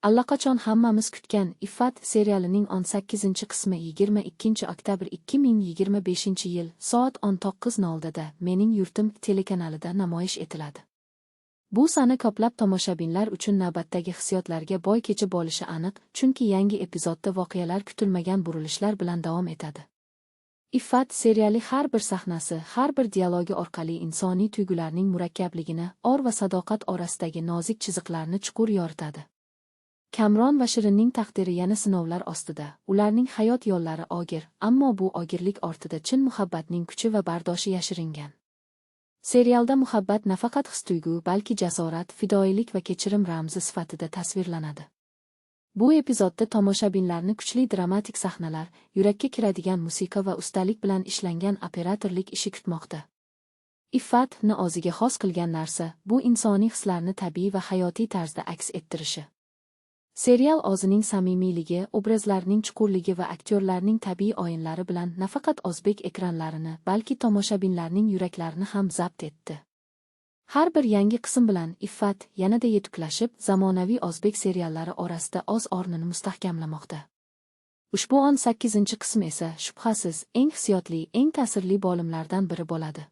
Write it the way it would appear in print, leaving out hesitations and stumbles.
Allaqachon hammamiz kutgan Iffat serialining 18-qismi 22 oktyabr 2025-yil soat 19:00 da Mening yurtim telekanalida namoyish etiladi. Bu sana ko'plab tomoshabinlar uchun navbatdagi hissiyotlarga boy kecha bo'lishi aniq, chunki yangi epizodda voqealar kutilmagan burilishlar bilan davom etadi. Iffat seriali har bir sahnasi, har bir dialogi orqali insoniy tuyg'ularning murakkabligini, or va sadoqat orasidagi nozik chiziqlarni chuqur yoritadi. Kamron va Shirinning taqdiri yana sinovlar ostida. Ularning hayot yo'llari og'ir, ammo bu og'irlik ortida chin muhabbatning kuchi va bardoshi yashiringan. Serialda muhabbat nafaqat his-tuyg'u, balki jasorat, fidoyilik va kechirim ramzi sifatida tasvirlanadi. Bu epizodda tomoshabinlarni kuchli dramatik sahnalar, yurakka kiradigan musiqa va ustalik bilan ishlangan operatorlik ishi kutmoqda. Iffatni o'ziga xos qilgan narsa, bu insoniy hislarni tabiiy va hayotiy tarzda aks ettirishi. Serial o'zining samimiyligi, obrazlarning chuqurligi va aktyorlarning tabiiy o'yinlari bilan nafaqat o'zbek ekranlarini, balki tomoshabinlarning yuraklarini ham zabt etdi. Har bir yangi qism bilan Iffat yanada yetuklashib, zamonaviy o'zbek seriallari orasida o'z o'rnini mustahkamlamoqda. Ushbu 18-qism esa shubhasiz eng hissiyotli, eng ta'sirli bo'limlardan biri bo'ladi.